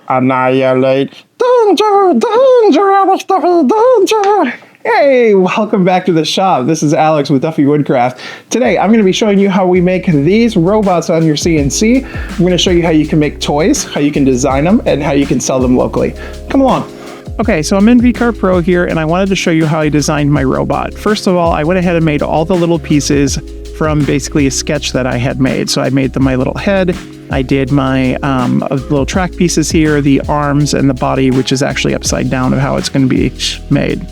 Annihilate. Danger, danger, Alex Duffey, danger. Hey, welcome back to the shop. This is Alex with Duffey Woodcraft. Today, I'm going to be showing you how we make these robots on your CNC. I'm going to show you how you can make toys, how you can design them, and how you can sell them locally. Come along. Okay, so I'm in VCarve Pro here, and I wanted to show you how I designed my robot. First of all, I went ahead and made all the little pieces from basically a sketch that I had made. So I made my little head, I did my little track pieces here, the arms and the body, which is actually upside down of how it's going to be made.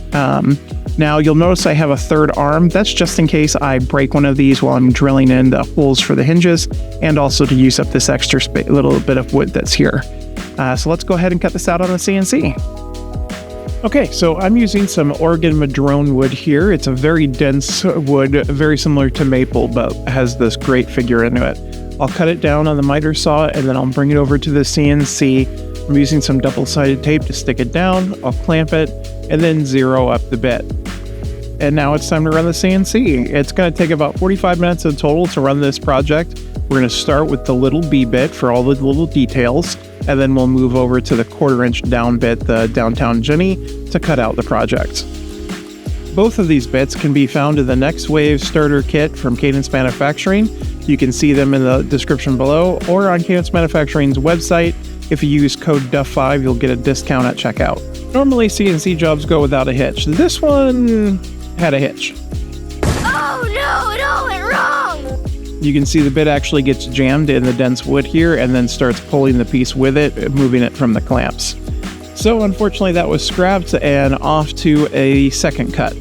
Now you'll notice I have a third arm. That's just in case I break one of these while I'm drilling in the holes for the hinges, and also to use up this extra little bit of wood that's here. So let's go ahead and cut this out on the CNC. Okay, so I'm using some Oregon madrone wood here. It's a very dense wood, very similar to maple, but has this great figure into it. I'll cut it down on the miter saw, and then I'll bring it over to the CNC. I'm using some double-sided tape to stick it down. I'll clamp it, and then zero up the bit. And now it's time to run the CNC. It's going to take about 45 minutes in total to run this project. We're going to start with the little B bit for all the little details, and then we'll move over to the 1/4 inch down bit, the downtown Jenny, to cut out the project. Both of these bits can be found in the Next Wave starter kit from Cadence Manufacturing. You can see them in the description below or on Cadence Manufacturing's website. If you use code DUFF5, you'll get a discount at checkout. Normally CNC jobs go without a hitch. This one had a hitch. Oh no, it all went wrong! You can see the bit actually gets jammed in the dense wood here and then starts pulling the piece with it, moving it from the clamps. So unfortunately that was scrapped and off to a second cut.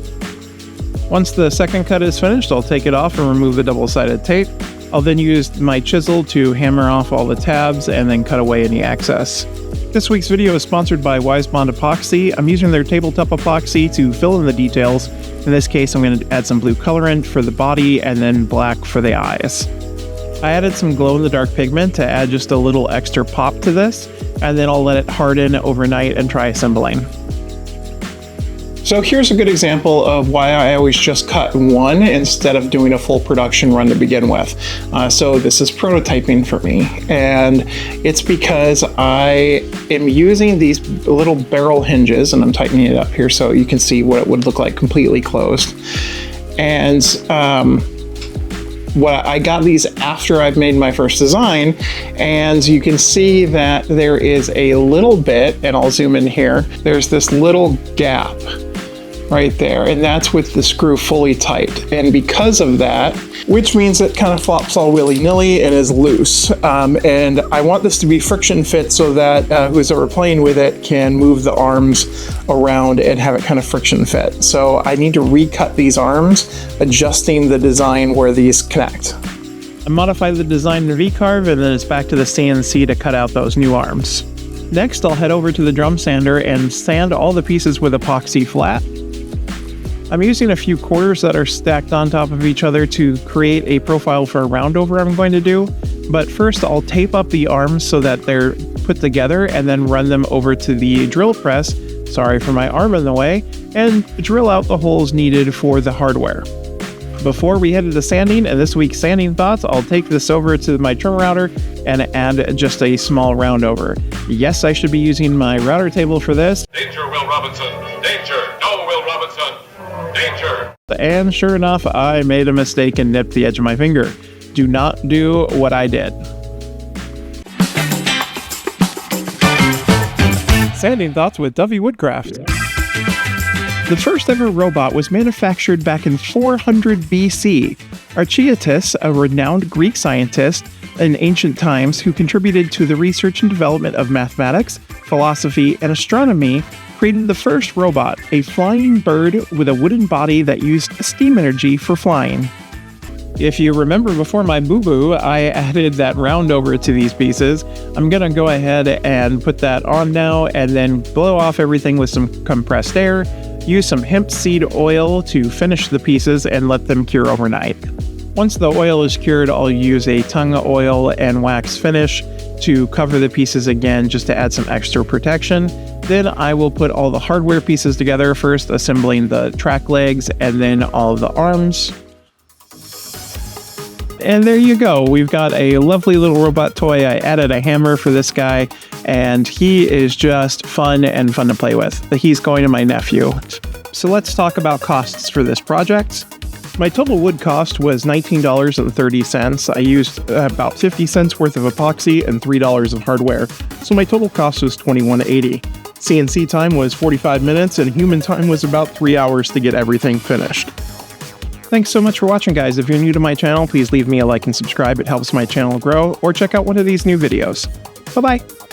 Once the second cut is finished, I'll take it off and remove the double-sided tape. I'll then use my chisel to hammer off all the tabs and then cut away any excess. This week's video is sponsored by Wisebond Epoxy. I'm using their tabletop epoxy to fill in the details. In this case, I'm going to add some blue colorant for the body and then black for the eyes. I added some glow-in-the-dark pigment to add just a little extra pop to this, and then I'll let it harden overnight and try assembling. So here's a good example of why I always just cut one instead of doing a full production run to begin with. So this is prototyping for me, and it's because I am using these little barrel hinges, and I'm tightening it up here so you can see what it would look like completely closed. And I got these after I've made my first design, and you can see that there is a little bit, and I'll zoom in here, there's this little gap right there, and that's with the screw fully tight. And because of that, which means it kind of flops all willy-nilly and is loose. And I want this to be friction fit so that who's ever playing with it can move the arms around and have it kind of friction fit. So I need to recut these arms, adjusting the design where these connect. I modified the design in VCarve, and then it's back to the CNC to cut out those new arms. Next, I'll head over to the drum sander and sand all the pieces with epoxy flat. I'm using a few quarters that are stacked on top of each other to create a profile for a roundover I'm going to do. But first I'll tape up the arms so that they're put together and then run them over to the drill press, sorry for my arm in the way, and drill out the holes needed for the hardware. Before we head into sanding and this week's sanding thoughts, I'll take this over to my trim router and add just a small roundover. Yes, I should be using my router table for this. Danger, Will Robinson! Danger! No, Will Robinson! Danger! And sure enough, I made a mistake and nipped the edge of my finger. Do not do what I did. Sanding thoughts with Duffey Woodcraft. The first ever robot was manufactured back in 400 BC. Archeatus, a renowned Greek scientist in ancient times who contributed to the research and development of mathematics, philosophy, and astronomy, created the first robot, a flying bird with a wooden body that used steam energy for flying. If you remember before my boo-boo, I added that roundover to these pieces. I'm gonna go ahead and put that on now and then blow off everything with some compressed air, use some hemp seed oil to finish the pieces and let them cure overnight. Once the oil is cured, I'll use a tongue oil and wax finish to cover the pieces again just to add some extra protection. Then I will put all the hardware pieces together, first assembling the track legs and then all of the arms. And there you go. We've got a lovely little robot toy. I added a hammer for this guy, and he is just fun and fun to play with. He's going to my nephew. So let's talk about costs for this project. My total wood cost was $19.30. I used about 50 cents worth of epoxy and $3 of hardware, so my total cost was $21.80. CNC time was 45 minutes, and human time was about 3 hours to get everything finished. Thanks so much for watching, guys. If you're new to my channel, please leave me a like and subscribe. It helps my channel grow, or check out one of these new videos. Bye-bye!